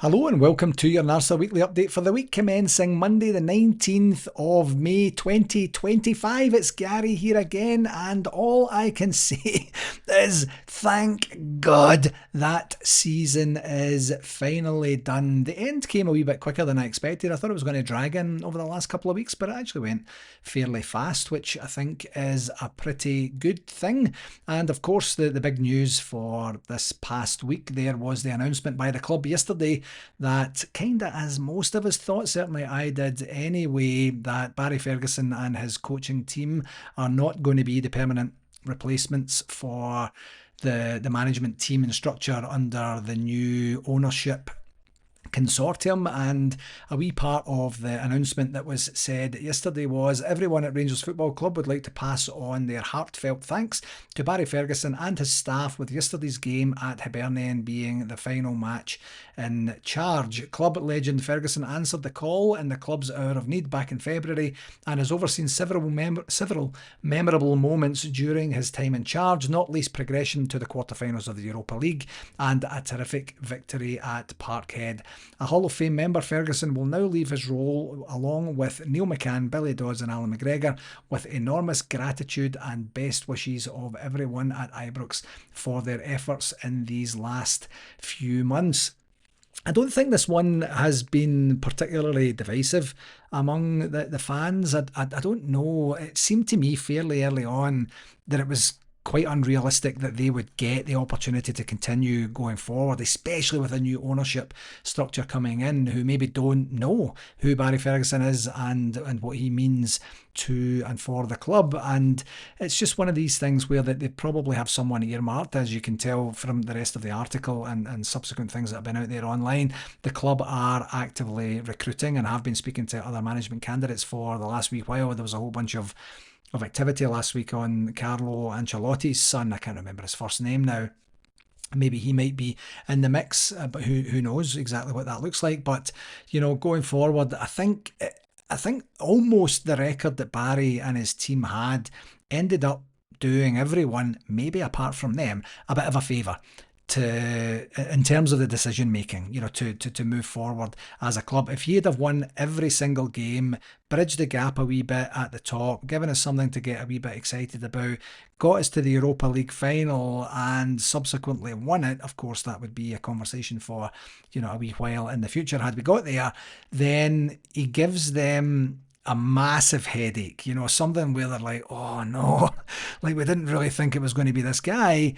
Hello and welcome to your NARSA weekly update for the week commencing Monday the 19th of May 2025. It's Gary here again, and all I can say is thank God that season is finally done. The end came a wee bit quicker than I expected. I thought it was going to drag in over the last couple of weeks, but it actually went fairly fast, which I think is a pretty good thing. And of course, the big news for this past week there was the announcement by the club yesterday that, kinda as most of us thought, certainly I did anyway, that Barry Ferguson and his coaching team are not going to be the permanent replacements for the management team and structure under the new ownership consortium. And a wee part of the announcement that was said yesterday was everyone at Rangers Football Club would like to pass on their heartfelt thanks to Barry Ferguson and his staff, with yesterday's game at Hibernian being the final match in charge. Club legend Ferguson answered the call in the club's hour of need back in February and has overseen several memorable moments during his time in charge, not least progression to the quarterfinals of the Europa League and a terrific victory at Parkhead. A Hall of Fame member, Ferguson will now leave his role along with Neil McCann, Billy Dodds and Allan McGregor with enormous gratitude and best wishes of everyone at Ibrox for their efforts in these last few months. I don't think this one has been particularly divisive among the fans. I don't know. It seemed to me fairly early on that it was quite unrealistic that they would get the opportunity to continue going forward, especially with a new ownership structure coming in who maybe don't know who Barry Ferguson is and what he means to and for the club. And it's just one of these things where they probably have someone earmarked, as you can tell from the rest of the article and subsequent things that have been out there online. The club are actively recruiting and have been speaking to other management candidates for the last wee while. There was a whole bunch of activity last week on Carlo Ancelotti's son. I can't remember his first name now. Maybe he might be in the mix, but who knows exactly what that looks like. But, you know, going forward, I think almost the record that Barry and his team had ended up doing everyone, maybe apart from them, a bit of a favour in terms of the decision making, to move forward as a club. If he'd have won every single game, bridged the gap a wee bit at the top, given us something to get a wee bit excited about, got us to the Europa League final and subsequently won it, of course that would be a conversation for a wee while in the future. Had we got there, then he gives them a massive headache, something where they're like, oh no, like we didn't really think it was going to be this guy,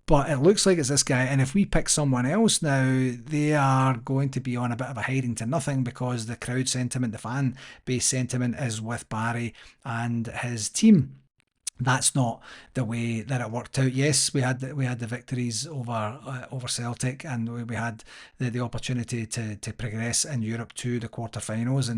but it looks like it's this guy. And if we pick someone else now, they are going to be on a bit of a hiding to nothing, because the crowd sentiment, the fan base sentiment is with Barry and his team. That's not the way that it worked out. Yes, we had the victories over Celtic, and we had the opportunity to progress in Europe to the quarterfinals,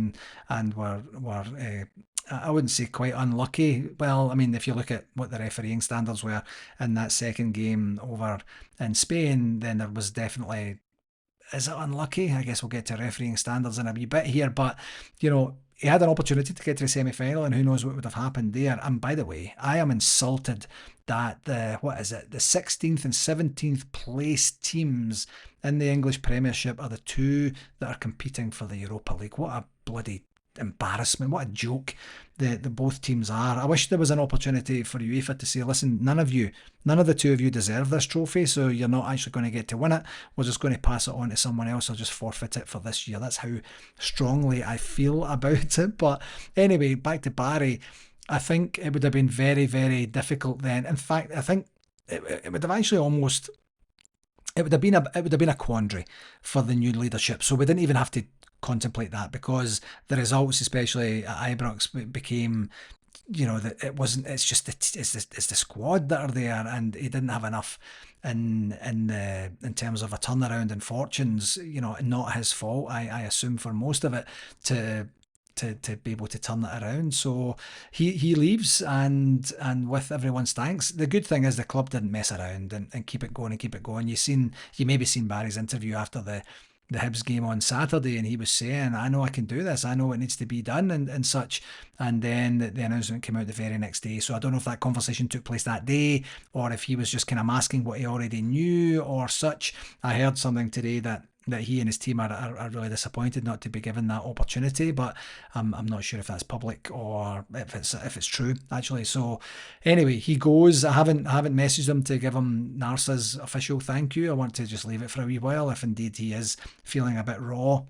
and were I wouldn't say quite unlucky. Well, I mean, if you look at what the refereeing standards were in that second game over in Spain, then there was definitely, is it unlucky? I guess we'll get to refereeing standards in a wee bit here, but he had an opportunity to get to the semi-final, and who knows what would have happened there. And by the way, I am insulted that the 16th and 17th place teams in the English Premiership are the two that are competing for the Europa League. What a bloody embarrassment, what a joke the both teams are. I wish there was an opportunity for UEFA to say, listen, none of the two of you deserve this trophy, so you're not actually going to get to win it. We're just going to pass it on to someone else or just forfeit it for this year. That's how strongly I feel about it. But anyway, back to Barry. I think it would have been very, very difficult then. In fact, I think it would have actually almost, it would have been a quandary for the new leadership. So we didn't even have to contemplate that, because the results, especially at Ibrox, became, that it wasn't. It's just it's the squad that are there, and he didn't have enough in terms of a turnaround in fortunes. Not his fault, I assume, for most of it to be able to turn it around. So he leaves, and with everyone's thanks. The good thing is the club didn't mess around and keep it going. You maybe seen Barry's interview after the Hibs'd game on Saturday, and he was saying, I know I can do this, I know it needs to be done, and such. And then the announcement came out the very next day. So I don't know if that conversation took place that day, or if he was just kind of masking what he already knew or such. I heard something today that that he and his team are really disappointed not to be given that opportunity, but I'm not sure if that's public or if it's true actually. So anyway, he goes. I haven't messaged him to give him NARSA's official thank you. I want to just leave it for a wee while if indeed he is feeling a bit raw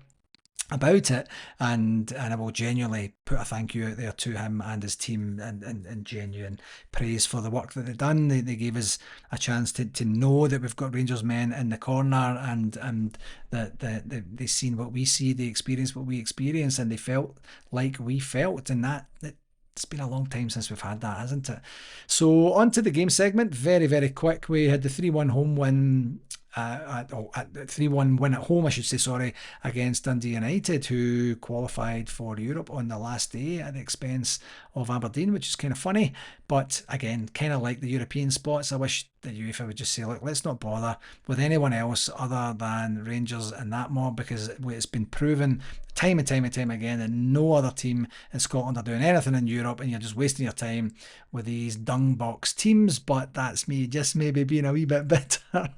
about it, and I will genuinely put a thank you out there to him and his team, and genuine praise for the work that they've done. They gave us a chance to know that we've got Rangers men in the corner, and that they've seen what we see, they experienced what we experience, and they felt like we felt, and that it's been a long time since we've had that, hasn't it? So on to the game segment, very, very quick. We had the 3-1 home win, 3-1 win at home, I should say, sorry, against Dundee United, who qualified for Europe on the last day at the expense of Aberdeen, which is kind of funny. But again, kind of like the European spots, I wish the UEFA would just say, look, let's not bother with anyone else other than Rangers and that mob, because it's been proven time and time again that no other team in Scotland are doing anything in Europe, and you're just wasting your time with these dung box teams. But that's me just maybe being a wee bit bitter.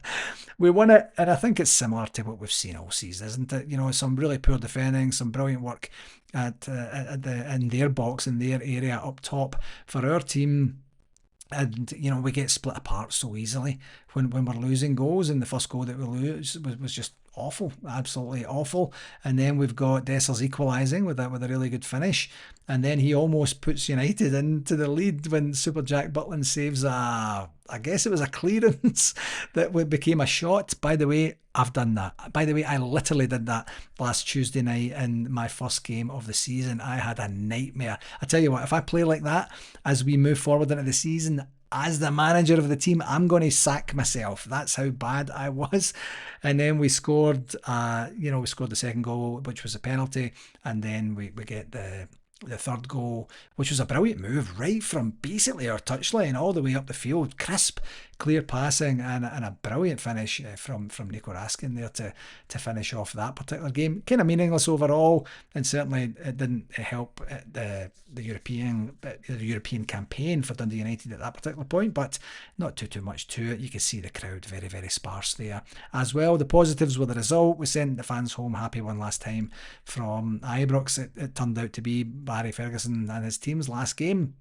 We won it, and I think it's similar to what we've seen all season, isn't it? You know, some really poor defending, some brilliant work in their box, in their area up top for our team. And, you know, we get split apart so easily when we're losing goals, and the first goal that we lose was just awful, absolutely awful. And then we've got Dessers equalising with a really good finish, and then he almost puts United into the lead when Super Jack Butland saves I guess it was a clearance that became a shot. By the way, I've done that. By the way, I literally did that last Tuesday night in my first game of the season. I had a nightmare. I tell you what, if I play like that as we move forward into the season, as the manager of the team, I'm going to sack myself. That's how bad I was. And then we scored, we scored the second goal, which was a penalty. And then we get the third goal, which was a brilliant move right from basically our touchline all the way up the field. Crisp, clear passing, and a brilliant finish from Nico Raskin there to finish off that particular game. Kind of meaningless overall, and certainly it didn't help the European campaign for Dundee United at that particular point, but not too much to it. You can see the crowd very, very sparse there as well. The positives were the result. We sent the fans home happy one last time from Ibrox. It turned out to be Barry Ferguson and his team's last game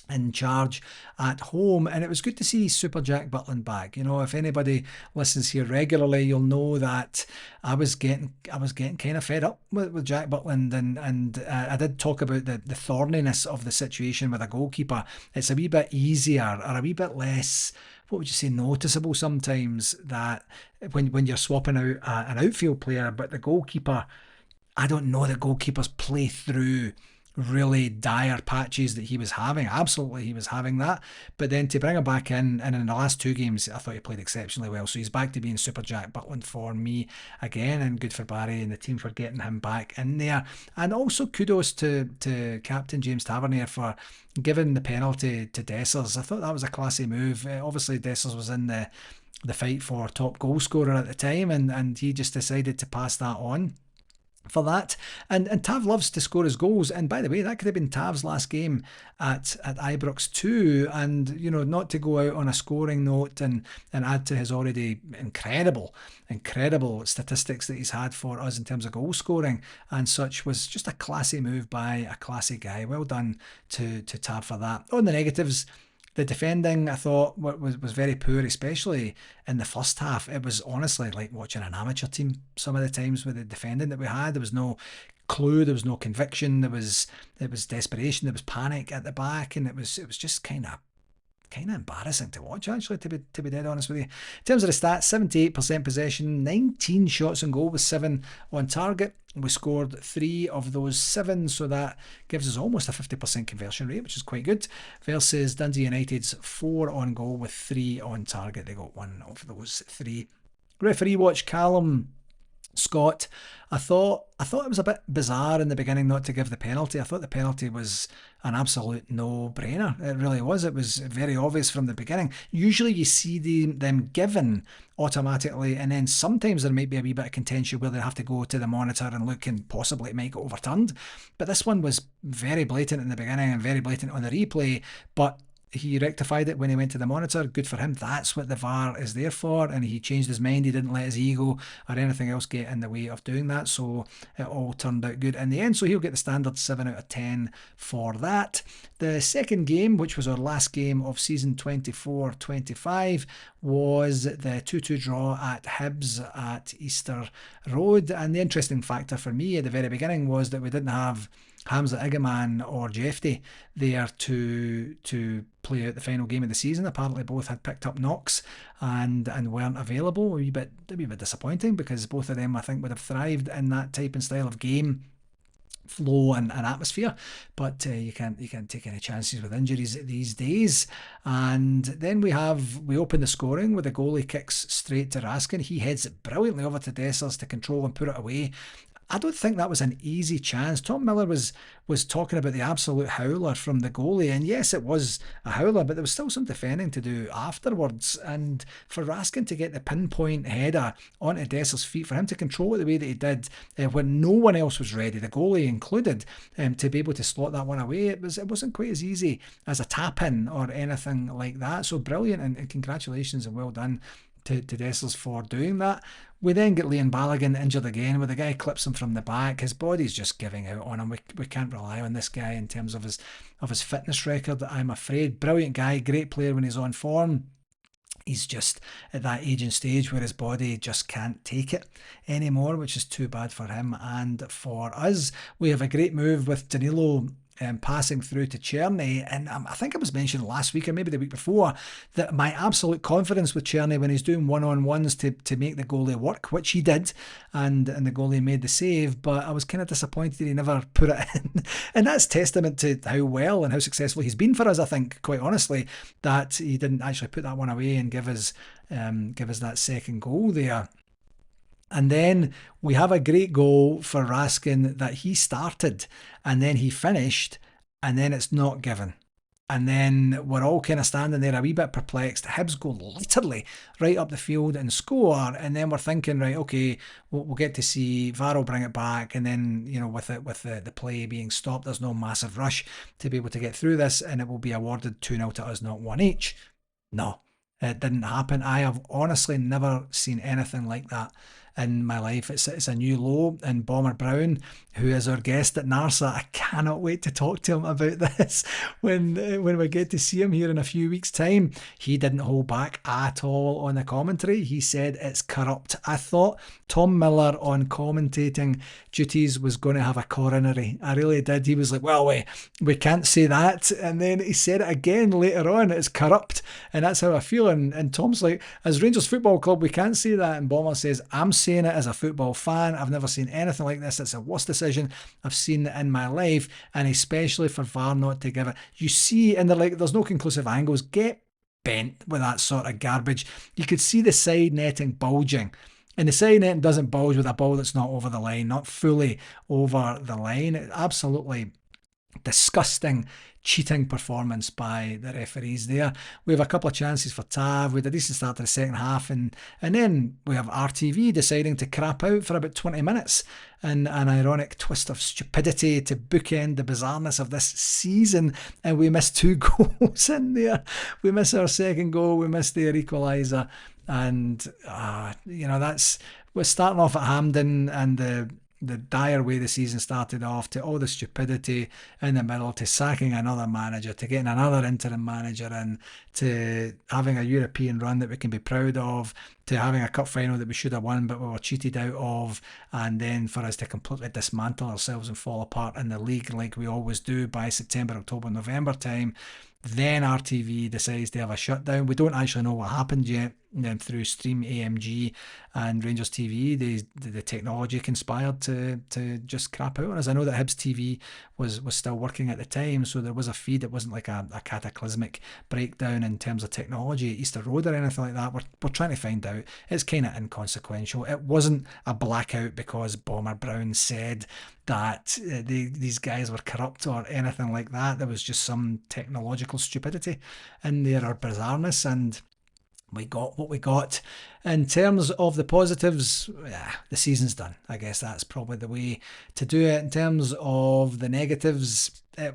in charge at home, and it was good to see Super Jack Butland back. You know, if anybody listens here regularly, you'll know that I was getting kind of fed up with Jack Butland, and I did talk about the thorniness of the situation with a goalkeeper. It's a wee bit easier, or a wee bit less, what would you say, noticeable sometimes, that when you're swapping out an outfield player, but the goalkeeper, I don't know that goalkeepers play through really dire patches that he was having. Absolutely, he was having that. But then to bring him back in, and in the last two games, I thought he played exceptionally well. So he's back to being Super Jack Butland for me again, and good for Barry and the team for getting him back in there. And also kudos to Captain James Tavernier for giving the penalty to Dessers. I thought that was a classy move. Obviously, Dessers was in the fight for top goal scorer at the time, and he just decided to pass that on for that. And Tav loves to score his goals, and by the way, that could have been Tav's last game at Ibrox too. And you know, not to go out on a scoring note and add to his already incredible statistics that he's had for us in terms of goal scoring and such, was just a classy move by a classy guy. Well done to Tav for that. On the negatives, the defending, I thought, was very poor, especially in the first half. It was honestly like watching an amateur team some of the times with the defending that we had. There was no clue, there was no conviction, it was desperation, there was panic at the back, and it was just kind of embarrassing to watch, actually, to be dead honest with you. In terms of the stats, 78% possession, 19 shots on goal with 7 on target. We scored 3 of those 7, so that gives us almost a 50% conversion rate, which is quite good, versus Dundee United's 4 on goal with 3 on target. They got 1 of those 3. Referee watch Callum Scott. I thought it was a bit bizarre in the beginning not to give the penalty. I thought the penalty was an absolute no-brainer. It really was. It was very obvious from the beginning. Usually you see them given automatically, and then sometimes there might be a wee bit of contention where they have to go to the monitor and look, and possibly it might get overturned. But this one was very blatant in the beginning and very blatant on the replay. But he rectified it when he went to the monitor. Good for him. That's what the VAR is there for. And he changed his mind. He didn't let his ego or anything else get in the way of doing that. So it all turned out good in the end. So he'll get the standard 7 out of 10 for that. The second game, which was our last game of season 24-25, was the 2-2 draw at Hibs'd at Easter Road. And the interesting factor for me at the very beginning was that we didn't have Hamza Igaman or Jeffy there to play out the final game of the season. Apparently both had picked up knocks and weren't available. A wee bit disappointing, because both of them, I think, would have thrived in that type and style of game, flow and atmosphere, but you can't take any chances with injuries these days. And then we open the scoring with the goalie kicks straight to Raskin. He heads it brilliantly over to Dessers to control and put it away. I don't think that was an easy chance. Tom Miller was talking about the absolute howler from the goalie, and yes, it was a howler, but there was still some defending to do afterwards. And for Raskin to get the pinpoint header onto Dessers' feet, for him to control it the way that he did when no one else was ready, the goalie included, to be able to slot that one away, it wasn't quite as easy as a tap-in or anything like that. So brilliant, and congratulations and well done to Dessers for doing that. We then get Liam Balogun injured again, where the guy clips him from the back. His body's just giving out on him. We can't rely on this guy in terms of his fitness record, I'm afraid. Brilliant guy, great player when he's on form. He's just at that aging stage where his body just can't take it anymore, which is too bad for him and for us. We have a great move with Danilo passing through to Czerny, and I think it was mentioned last week or maybe the week before that my absolute confidence with Czerny when he's doing one-on-ones to make the goalie work, which he did, and the goalie made the save, but I was kind of disappointed he never put it in. And that's testament to how well and how successful he's been for us, I think, quite honestly, that he didn't actually put that one away and give us that second goal there. And then we have a great goal for Raskin that he started and then he finished, and then it's not given. And then we're all kind of standing there a wee bit perplexed. Hibs go literally right up the field and score, and then we're thinking, right, okay, we'll get to see VAR will bring it back, and then, you know, with the play being stopped, there's no massive rush to be able to get through this, and it will be awarded 2-0 to us, not 1 each. No, it didn't happen. I have honestly never seen anything like that in my life. It's a new low, and Bomber Brown, who is our guest at NARSA, I cannot wait to talk to him about this when we get to see him here in a few weeks' time. He didn't hold back at all on the commentary. He said it's corrupt. I thought Tom Miller on commentating duties was going to have a coronary. I really did. He was like, well, we can't say that, and then he said it again later on, it's corrupt, and that's how I feel. And Tom's like, as Rangers Football Club, we can't say that, and Bomber says, I'm saying it as a football fan. I've never seen anything like this. It's the worst decision I've seen in my life, and especially for VAR not to give it. You see, and they're like, there's no conclusive angles. Get bent with that sort of garbage. You could see the side netting bulging, and the side netting doesn't bulge with a ball that's not over the line, not fully over the line. Absolutely disgusting cheating performance by the referees there. We have a couple of chances for Tav. We had a decent start to the second half, and then we have RTV deciding to crap out for about 20 minutes. And an ironic twist of stupidity to bookend the bizarreness of this season, and we missed 2 goals in there. We miss our second goal, we missed their equaliser, and we're starting off at Hampden, and the dire way the season started off, to all the stupidity in the middle, to sacking another manager, to getting another interim manager in, to having a European run that we can be proud of, to having a cup final that we should have won but we were cheated out of, and then for us to completely dismantle ourselves and fall apart in the league like we always do by September, October, November time. Then RTV decides to have a shutdown. We don't actually know what happened yet. Through Stream AMG and Rangers TV, the technology conspired to just crap out on us. I know that Hibs TV was still working at the time, so there was a feed. It wasn't like a cataclysmic breakdown in terms of technology at Easter Road or anything like that. We're trying to find out. It's kind of inconsequential. It wasn't a blackout because Bomber Brown said that these guys were corrupt or anything like that. There was just some technological stupidity in there, or bizarreness, and we got what we got. In terms of the positives, the season's done. I guess that's probably the way to do it. In terms of the negatives, the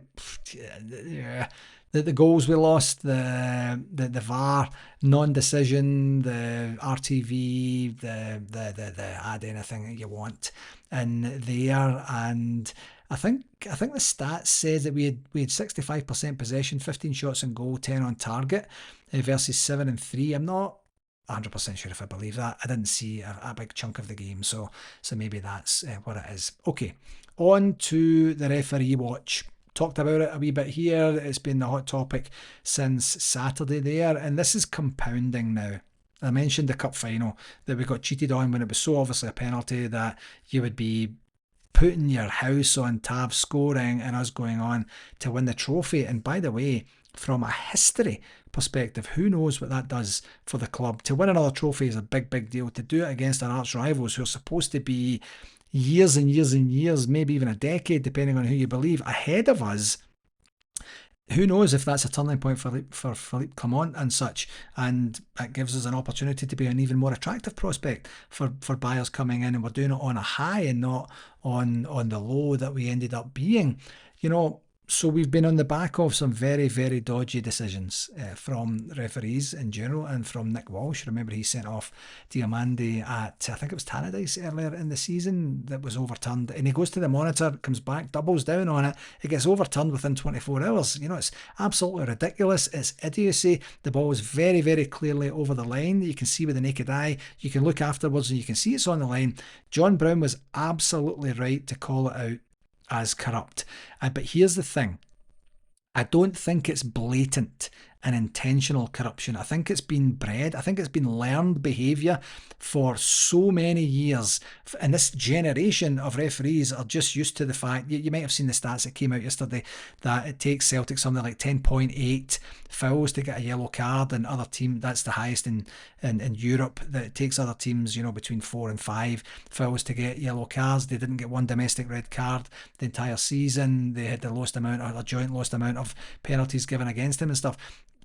the goals we lost, the VAR non-decision, the RTV, the add anything that you want in there. And I think the stats says that we had 65% possession, 15 shots on goal, 10 on target, versus 7 and 3. I'm not 100% sure if I believe that. I didn't see a big chunk of the game, so maybe that's what it is. Okay, on to the referee watch. Talked about it a wee bit here. It's been the hot topic since Saturday there, and this is compounding now. I mentioned the cup final that we got cheated on when it was so obviously a penalty that you would be putting your house on Tav scoring and us going on to win the trophy. And by the way, from a history perspective, who knows what that does for the club. To win another trophy is a big deal. To do it against our arch rivals who are supposed to be years and years and years, maybe even a decade, depending on who you believe, ahead of us. Who knows if that's a turning point for Philippe Clement and such, and it gives us an opportunity to be an even more attractive prospect for buyers coming in, and we're doing it on a high and not on the low that we ended up being. You know, so we've been on the back of some very dodgy decisions from referees in general and from Nick Walsh. Remember, he sent off Diamandi at, I think it was Tannadice earlier in the season, that was overturned. And he goes to the monitor, comes back, doubles down on it. It gets overturned within 24 hours. You know, it's absolutely ridiculous. It's idiocy. The ball is very clearly over the line. You can see with the naked eye. You can look afterwards and you can see it's on the line. John Brown was absolutely right to call it out as corrupt. But here's the thing. I don't think it's blatant and intentional corruption. I think it's been bred. I think it's been learned behaviour for so many years. And this generation of referees are just used to the fact, you might have seen the stats that came out yesterday, that it takes Celtic something like 10.8 fouls to get a yellow card, and other team, that's the highest in Europe, that it takes other teams, you know, between 4 and 5 fouls to get yellow cards. They didn't get one domestic red card the entire season. They had the lowest amount, or a joint lowest amount of penalties given against them and stuff.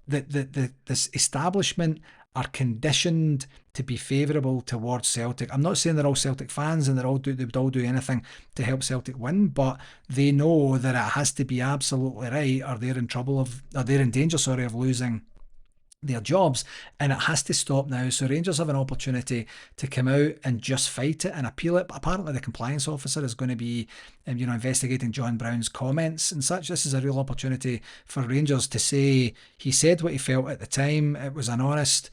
This establishment are conditioned to be favourable towards Celtic. I'm not saying they're all Celtic fans and they would all do anything to help Celtic win, but they know that it has to be absolutely right, or they're in danger of losing their jobs, and it has to stop now. So Rangers have an opportunity to come out and just fight it and appeal it. But apparently the compliance officer is going to be investigating John Brown's comments and such. This is a real opportunity for Rangers to say he said what he felt at the time. It was an honest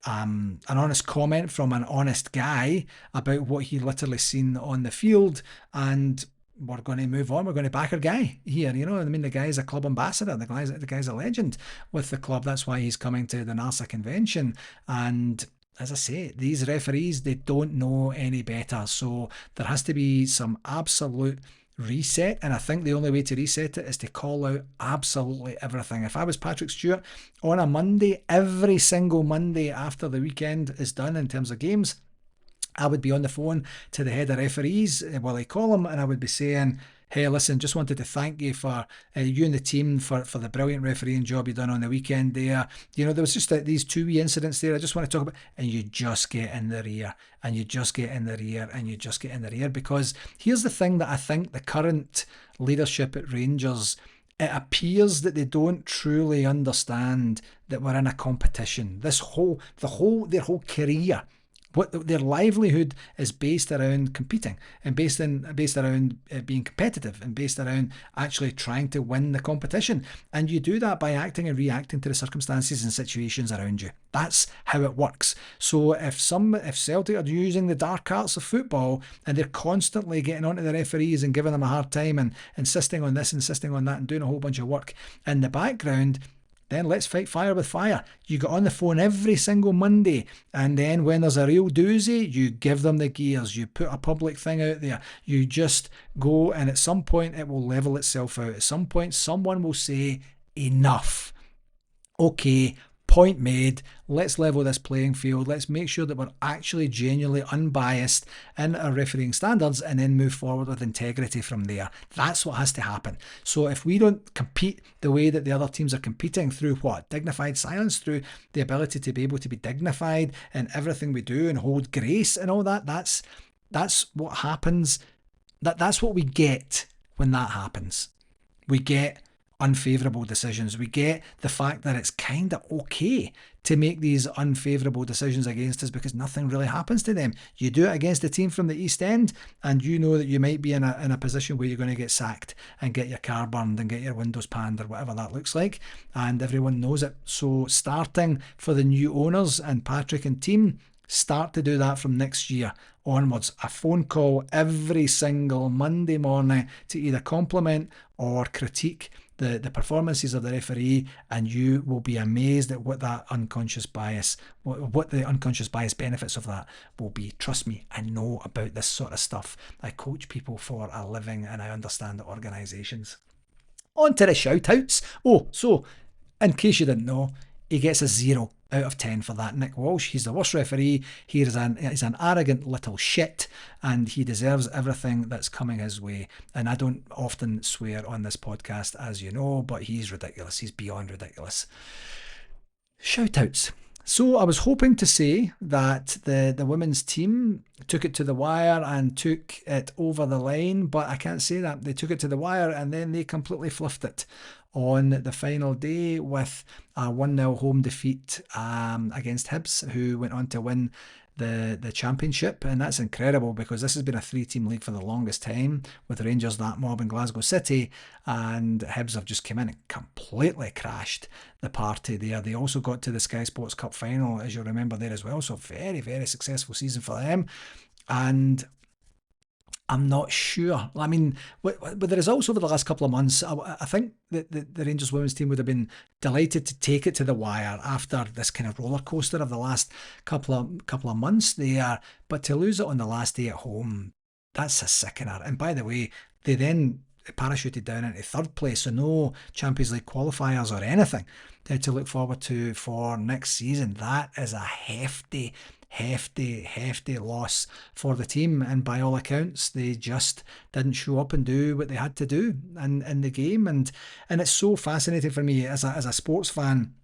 comment from an honest guy about what he literally seen on the field, and we're going to move on. We're going to back our guy here. You know, I mean, the guy's a club ambassador. The guy's a legend with the club. That's why he's coming to the NARSA convention. And as I say, these referees, they don't know any better. So there has to be some absolute reset, and I think the only way to reset it is to call out absolutely everything. If I was Patrick Stewart, on a Monday, every single Monday after the weekend is done in terms of games, I would be on the phone to the head of referees, I call him, and I would be saying, hey, listen, just wanted to thank you for you and the team for the brilliant refereeing job you done on the weekend there. You know, there was just these 2 wee incidents there I just want to talk about, and you just get in their ear, and you just get in their ear, and you just get in their ear. Because here's the thing that I think the current leadership at Rangers, it appears that they don't truly understand that we're in a competition. Their whole career, what their livelihood is based around competing, and based around being competitive, and based around actually trying to win the competition. And you do that by acting and reacting to the circumstances and situations around you. That's how it works. So if Celtic are using the dark arts of football, and they're constantly getting onto the referees and giving them a hard time and insisting on this, insisting on that, and doing a whole bunch of work in the background, then let's fight fire with fire. You get on the phone every single Monday, and then when there's a real doozy, you give them the gears. You put a public thing out there. You just go, and at some point it will level itself out. At some point someone will say, enough. Okay, point made. Let's level this playing field. Let's make sure that we're actually genuinely unbiased in our refereeing standards, and then move forward with integrity from there. That's what has to happen. So if we don't compete the way that the other teams are competing, through what? Dignified silence, through the ability to be able to be dignified in everything we do and hold grace and all that, that's what happens. That's what we get when that happens. We get unfavourable decisions. We get the fact that it's kind of okay to make these unfavourable decisions against us because nothing really happens to them. You do it against a team from the East End and you know that you might be in a position where you're going to get sacked and get your car burned and get your windows panned or whatever that looks like, and everyone knows it. So starting for the new owners and Patrick and team, start to do that from next year onwards. A phone call every single Monday morning to either compliment or critique the performances of the referee, and you will be amazed at what that unconscious bias, what the unconscious bias benefits of that will be. Trust me, I know about this sort of stuff. I coach people for a living and I understand the organisations. On to the shout outs. Oh, so in case you didn't know, he gets a 0 out of 10 for that. Nick Walsh, he's the worst referee. He's an arrogant little shit and he deserves everything that's coming his way. And I don't often swear on this podcast, as you know, but he's ridiculous. He's beyond ridiculous. Shout outs. So I was hoping to say that the women's team took it to the wire and took it over the line, but I can't say that. They took it to the wire and then they completely fluffed it on the final day with a 1-0 home defeat against Hibs'd, who went on to win the championship. And that's incredible because this has been a 3-team league for the longest time, with Rangers, that mob, and Glasgow City, and Hibs have just come in and completely crashed the party there. They also got to the Sky Sports Cup final, as you'll remember, there as well, so very, very successful season for them. And I'm not sure. I mean, with the results over the last couple of months, I think that the Rangers women's team would have been delighted to take it to the wire after this kind of roller coaster of the last couple of months there. But to lose it on the last day at home, that's a sickener. And by the way, they then parachuted down into third place, so no Champions League qualifiers or anything to look forward to for next season. That is a hefty loss for the team, and by all accounts they just didn't show up and do what they had to do in the game. And it's so fascinating for me as a sports fan,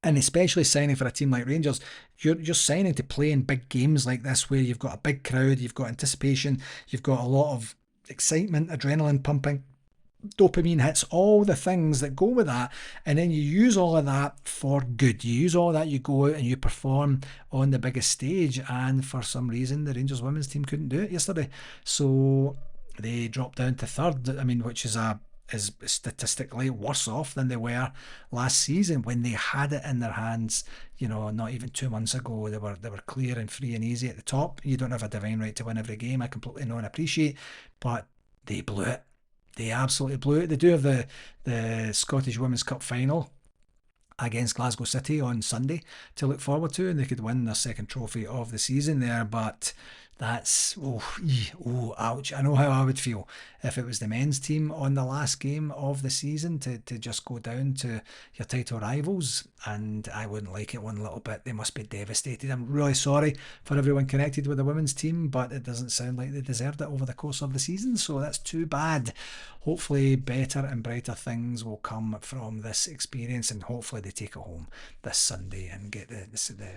and especially signing for a team like Rangers. You're signing to play in big games like this where you've got a big crowd, you've got anticipation, you've got a lot of excitement, adrenaline pumping, dopamine hits, all the things that go with that, and then you use all of that for good. You use all that, you go out and you perform on the biggest stage, and for some reason the Rangers women's team couldn't do it yesterday, so they dropped down to third. I mean, which is statistically worse off than they were last season when they had it in their hands. You know, not even 2 months ago they were clear and free and easy at the top. You don't have a divine right to win every game, I completely know and appreciate, but they blew it. They absolutely blew it. They do have the Scottish Women's Cup final against Glasgow City on Sunday to look forward to, and they could win their second trophy of the season there. But that's, ouch. I know how I would feel if it was the men's team on the last game of the season to just go down to your title rivals, and I wouldn't like it one little bit. They must be devastated. I'm really sorry for everyone connected with the women's team, but it doesn't sound like they deserved it over the course of the season, so that's too bad. Hopefully better and brighter things will come from this experience, and hopefully they take it home this Sunday and get the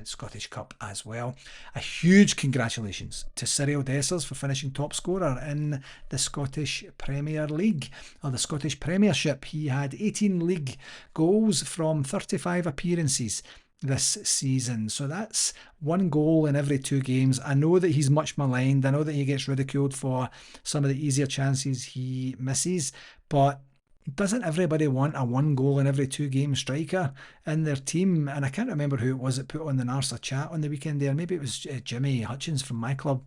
Scottish Cup as well. A huge congratulations to Cyriel for finishing top scorer in the Scottish Premier League, or the Scottish Premiership. He had 18 league goals from 35 appearances this season, so that's 1 goal in every 2 games. I know that he's much maligned, I know that he gets ridiculed for some of the easier chances he misses, but doesn't everybody want a 1 goal in every 2 game striker in their team? And I can't remember who it was that put on the NARSA chat on the weekend there, maybe it was Jimmy Hutchins from my club,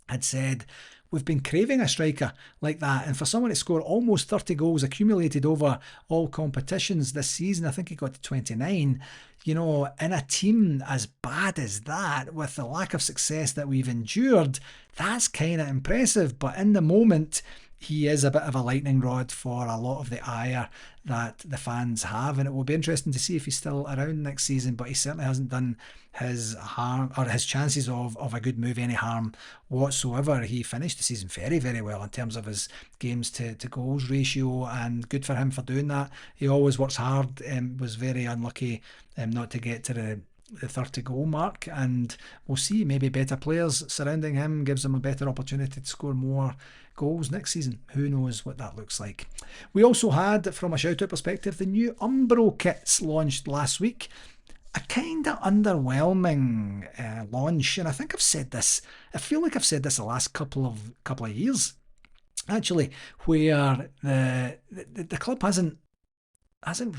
had said, we've been craving a striker like that, and for someone to score almost 30 goals accumulated over all competitions this season, I think he got to 29, you know, in a team as bad as that, with the lack of success that we've endured, that's kind of impressive. But in the moment, he is a bit of a lightning rod for a lot of the ire that the fans have, and it will be interesting to see if he's still around next season. But he certainly hasn't done his harm, or his chances of a good move, any harm whatsoever. He finished the season very, very well in terms of his games to goals ratio, and good for him for doing that. He always works hard, was very unlucky not to get to the 30 goal mark, and we'll see, maybe better players surrounding him gives him a better opportunity to score more goals next season. Who knows what that looks like. We also had, from a shout out perspective, the new Umbro kits launched last week. A kind of underwhelming launch, and I think I've said this, I feel like I've said this the last couple of years actually, where the club hasn't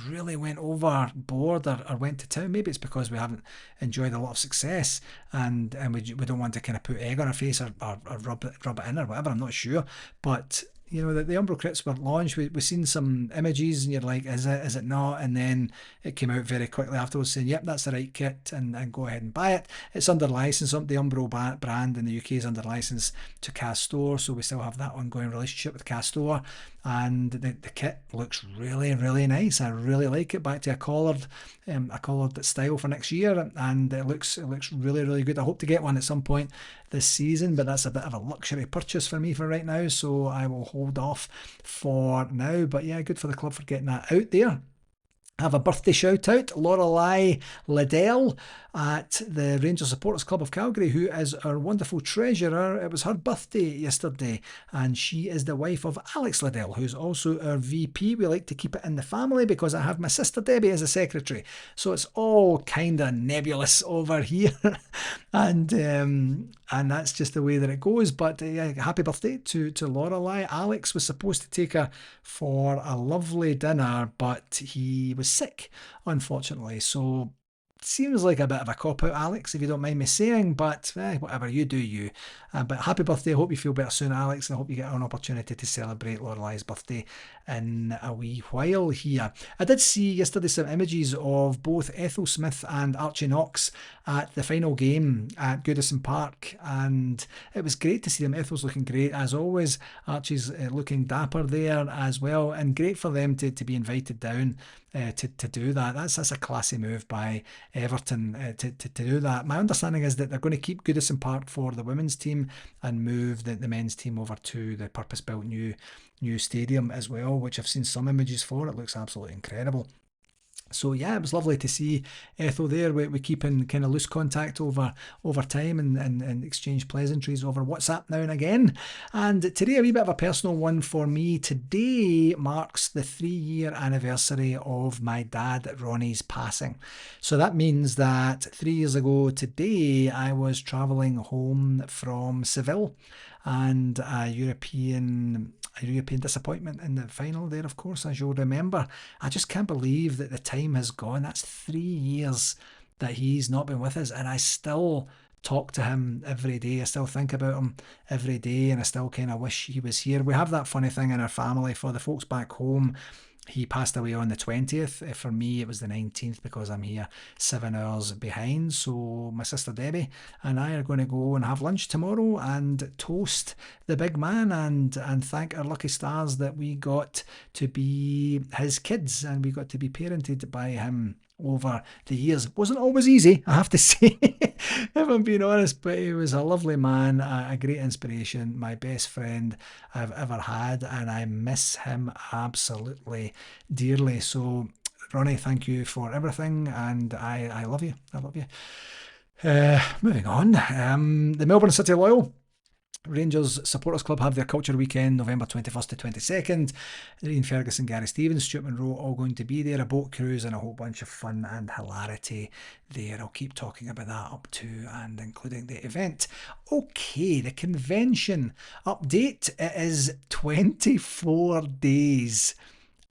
really went overboard or went to town. Maybe it's because we haven't enjoyed a lot of success, and we don't want to kind of put egg on our face or rub it in or whatever. I'm not sure, but you know, the Umbro kits were launched. We've seen some images, and you're like, is it not? And then it came out very quickly afterwards saying, yep, that's the right kit, and go ahead and buy it. It's under license. The Umbro brand in the UK is under license to Castore, so we still have that ongoing relationship with Castore. And the kit looks really, really nice. I really like it. Back to a collared style for next year, and it looks really, really good. I hope to get one at some point this season, but that's a bit of a luxury purchase for me for right now, so I will hold off for now. But yeah, good for the club for getting that out there. Have a birthday shout out, Lorrelli Liddell at the Rangers Supporters Club of Calgary, who is our wonderful treasurer. It was her birthday yesterday, and she is the wife of Alex Liddell, who's also our VP. We like to keep it in the family because I have my sister Debbie as a secretary, so it's all kind of nebulous over here. and that's just the way that it goes. But happy birthday to Lorelei. Alex was supposed to take her for a lovely dinner, but he was sick, unfortunately. So seems like a bit of a cop-out, Alex, if you don't mind me saying, but whatever, you do you. But happy birthday. I hope you feel better soon, Alex, and I hope you get an opportunity to celebrate Lorelei's birthday in a wee while here. I did see yesterday some images of both Ethel Smith and Archie Knox at the final game at Goodison Park, and it was great to see them. Ethel's looking great as always. Archie's looking dapper there as well, and great for them to be invited down to do that. That's a classy move by Everton to do that. My understanding is that they're going to keep Goodison Park for the women's team and move the men's team over to the purpose-built new stadium as well, which I've seen some images for. It looks absolutely incredible. So yeah, it was lovely to see Ethel there. We keep in kind of loose contact over time and exchange pleasantries over WhatsApp now and again. And today, a wee bit of a personal one for me. Today marks the 3-year anniversary of my dad Ronnie's passing. So that means that 3 years ago today, I was travelling home from Seville, and a European disappointment in the final there, of course, as you'll remember. I just can't believe that the time has gone. That's 3 years that he's not been with us, and I still talk to him every day. I still think about him every day, and I still kind of wish he was here. We have that funny thing in our family. For the folks back home, he passed away on the 20th. For me, it was the 19th because I'm here 7 hours behind. So my sister Debbie and I are going to go and have lunch tomorrow and toast the big man and thank our lucky stars that we got to be his kids and we got to be parented by him over the years. Wasn't always easy, I have to say, if I'm being honest, but he was a lovely man, a great inspiration, my best friend I've ever had, and I miss him absolutely dearly. So Ronnie, thank you for everything, and I love you. I love you. Moving on, the Melbourne City Loyal Rangers Supporters Club have their Culture Weekend November 21st to 22nd. Ian Ferguson, Gary Stevens, Stuart Monroe all going to be there, a boat cruise and a whole bunch of fun and hilarity there. I'll keep talking about that up to and including the event. Okay, the convention update. It is 24 days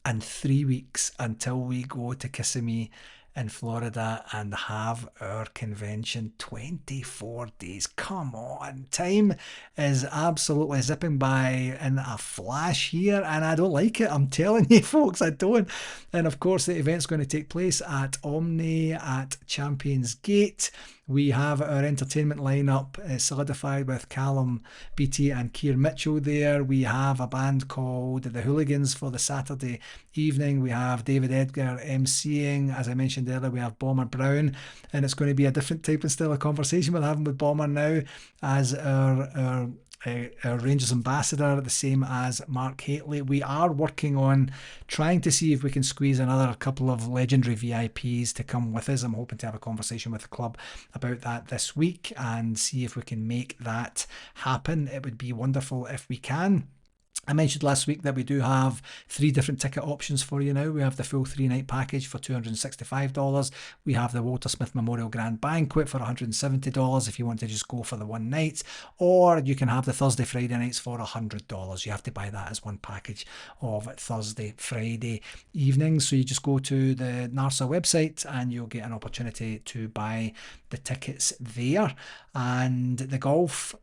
and 3 weeks until we go to Kissimmee in Florida and have our convention. 24 days. Come on. Time is absolutely zipping by in a flash here, and I don't like it. I'm telling you, folks, I don't. And of course, the event's going to take place at Omni at Champions Gate. We have our entertainment lineup solidified with Callum Beattie and Keir Mitchell there. We have a band called The Hooligans for the Saturday evening. We have David Edgar emceeing. As I mentioned earlier, we have Bomber Brown, and it's going to be a different type and style of conversation we're having with Bomber now as our our Rangers ambassador, the same as Mark Hateley. We are working on trying to see if we can squeeze another couple of legendary VIPs to come with us. I'm hoping to have a conversation with the club about that this week and see if we can make that happen. It would be wonderful if we can. I mentioned last week that we do have 3 different ticket options for you now. We have the full 3-night package for $265. We have the Walter Smith Memorial Grand Banquet for $170 if you want to just go for the one night, or you can have the Thursday, Friday nights for $100. You have to buy that as one package of Thursday, Friday evenings. So you just go to the NARSA website and you'll get an opportunity to buy the tickets there. And the golf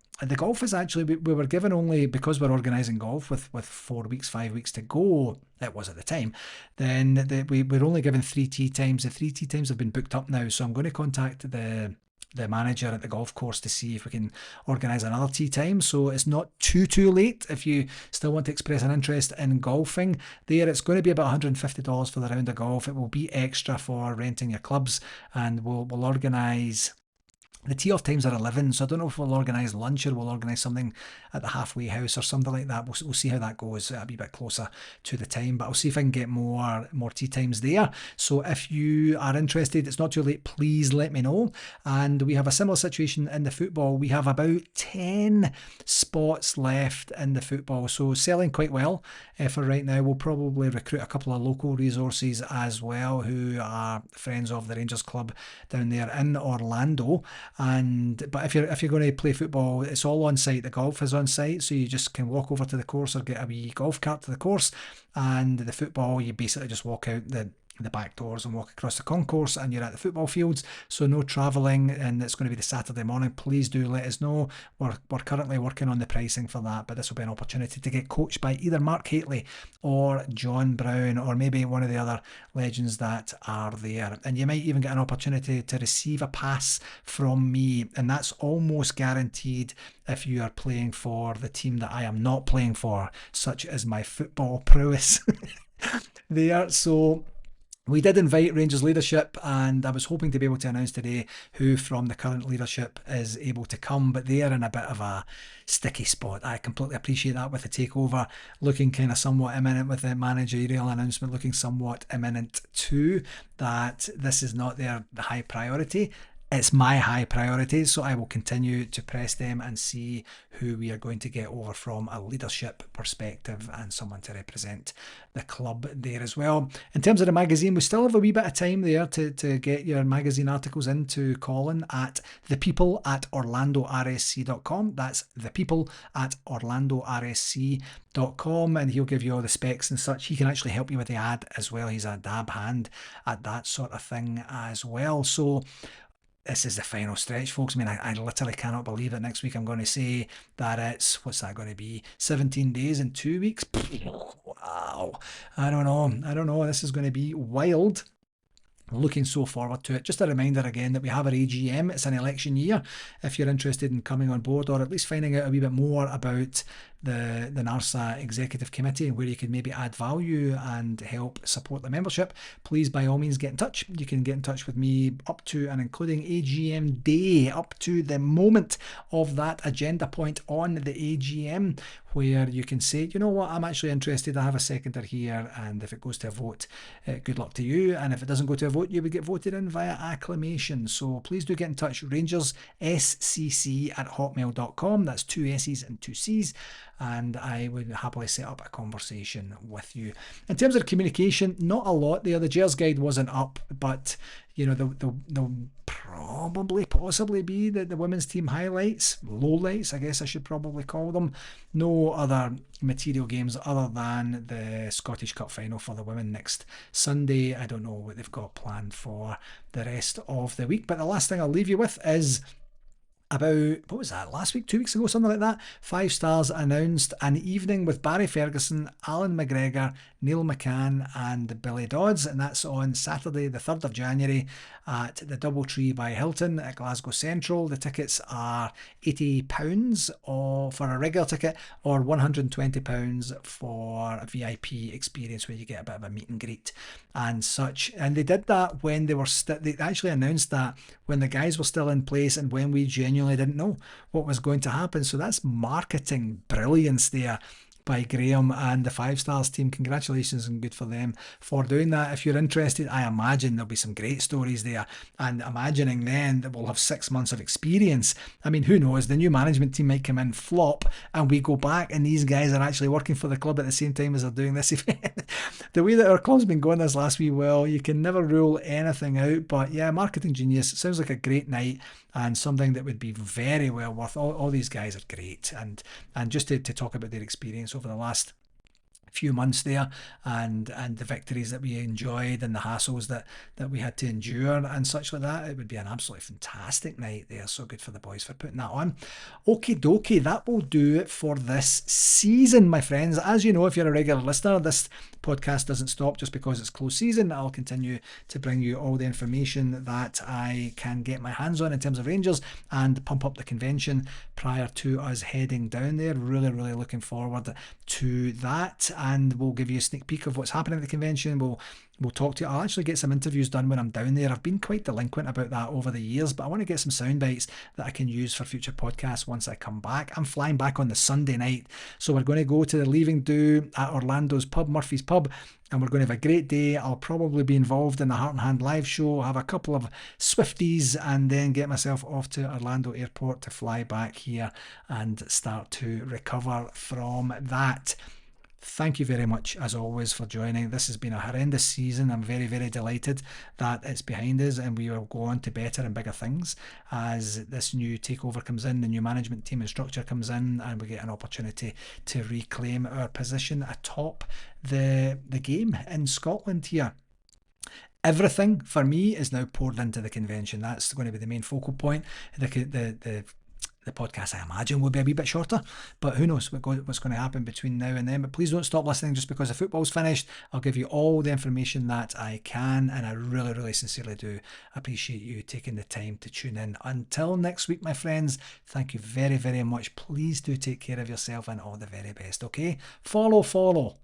is actually, we were given only, because we're organising golf with 4 weeks, 5 weeks to go, it was at the time, then we're only given 3 tee times. The 3 tee times have been booked up now, so I'm going to contact the manager at the golf course to see if we can organise another tee time. So it's not too late if you still want to express an interest in golfing there. It's going to be about $150 for the round of golf. It will be extra for renting your clubs, and we'll organise. The tee-off times are 11, so I don't know if we'll organise lunch or we'll organise something at the halfway house or something like that. We'll see how that goes. It'll be a bit closer to the time, but I'll see if I can get more tee times there. So if you are interested, it's not too late, please let me know. And we have a similar situation in the football. We have about 10 spots left in the football, so selling quite well for right now. We'll probably recruit a couple of local resources as well who are friends of the Rangers club down there in Orlando. But if you're going to play football, it's all on site. The golf is on site, so you just can walk over to the course or get a wee golf cart to the course. And the football, you basically just walk out the back doors and walk across the concourse and you're at the football fields. So no travelling, and it's going to be the Saturday morning. Please do let us know. We're currently working on the pricing for that, but this will be an opportunity to get coached by either Mark Hateley or John Brown, or maybe one of the other legends that are there. And you might even get an opportunity to receive a pass from me, and that's almost guaranteed if you are playing for the team that I am not playing for, such as my football prowess there. So we did invite Rangers leadership, and I was hoping to be able to announce today who from the current leadership is able to come, but they're in a bit of a sticky spot. I completely appreciate that, with the takeover looking kind of somewhat imminent, with the managerial announcement looking somewhat imminent too, that this is not their high priority. It's my high priority, so I will continue to press them and see who we are going to get over from a leadership perspective and someone to represent the club there as well. In terms of the magazine, we still have a wee bit of time there to get your magazine articles into Colin at thepeople@orlandorsc.com. That's thepeople@orlandorsc.com, and he'll give you all the specs and such. He can actually help you with the ad as well. He's a dab hand at that sort of thing as well. So this is the final stretch, folks. I mean, I literally cannot believe that next week I'm going to say that it's, what's that going to be, 17 days and 2 weeks? Wow. I don't know. This is going to be wild. Looking so forward to it. Just a reminder again that we have our AGM. It's an election year. If you're interested in coming on board, or at least finding out a wee bit more about the NARSA Executive Committee and where you can maybe add value and help support the membership, please by all means get in touch. You can get in touch with me up to and including AGM day, up to the moment of that agenda point on the AGM, where you can say, you know what, I'm actually interested, I have a seconder here, and if it goes to a vote, good luck to you, and if it doesn't go to a vote, you would get voted in via acclamation. So please do get in touch. rangersSCC@hotmail.com. That's 2 S's and 2 C's, and I would happily set up a conversation with you. In terms of communication, not a lot there. The Gers guide wasn't up, but you know, there'll probably possibly be the women's team highlights, lowlights, I guess I should probably call them. No other material games other than the Scottish Cup final for the women next Sunday. I don't know what they've got planned for the rest of the week, but the last thing I'll leave you with is about, what was that, last week, 2 weeks ago, something like that. 5 Stars announced an evening with Barry Ferguson, Allan McGregor, Neil McCann and Billy Dodds, and that's on Saturday the 3rd of January at the Doubletree by Hilton at Glasgow Central. The tickets are £80 for a regular ticket, or £120 for a VIP experience where you get a bit of a meet and greet and such. And they did that when they were they actually announced that when the guys were still in place and when we genuinely genuinely didn't know what was going to happen. So that's marketing brilliance there by Graham and the 5 Stars team. Congratulations and good for them for doing that. If you're interested, I imagine there'll be some great stories there, and imagining then that we'll have 6 months of experience. I mean, who knows, the new management team might come in, flop, and we go back and these guys are actually working for the club at the same time as they're doing this event. The way that our club's been going this last wee while, you can never rule anything out. But yeah, marketing genius. It sounds like a great night and something that would be very well worth. All these guys are great, and just to talk about their experience over the last few months there, and the victories that we enjoyed and the hassles that we had to endure and such like that, it would be an absolutely fantastic night there. So good for the boys for putting that on. Okie dokie, that will do it for this season, my friends. As you know, if you're a regular listener, this podcast doesn't stop just because it's close season. I'll continue to bring you all the information that I can get my hands on in terms of Rangers and pump up the convention prior to us heading down there. Really looking forward to that, and we'll give you a sneak peek of what's happening at the convention. We'll talk to you. I'll actually get some interviews done when I'm down there. I've been quite delinquent about that over the years, but I want to get some sound bites that I can use for future podcasts once I come back. I'm flying back on the Sunday night, so we're going to go to the Leaving Do at Orlando's pub, Murphy's Pub, and we're going to have a great day. I'll probably be involved in the Heart and Hand live show, have a couple of Swifties, and then get myself off to Orlando Airport to fly back here and start to recover from that. Thank you very much, as always, for joining. This has been a horrendous season. I'm very delighted that it's behind us, and we will go on to better and bigger things as this new takeover comes in, the new management team and structure comes in, and we get an opportunity to reclaim our position atop the game in Scotland here. Everything for me is now poured into the convention. That's going to be the main focal point. The podcast, I imagine, will be a wee bit shorter, but who knows what's going to happen between now and then. But please don't stop listening just because the football's finished. I'll give you all the information that I can, and I really sincerely do appreciate you taking the time to tune in. Until next week, my friends, thank you very much. Please do take care of yourself and all the very best, okay? Follow.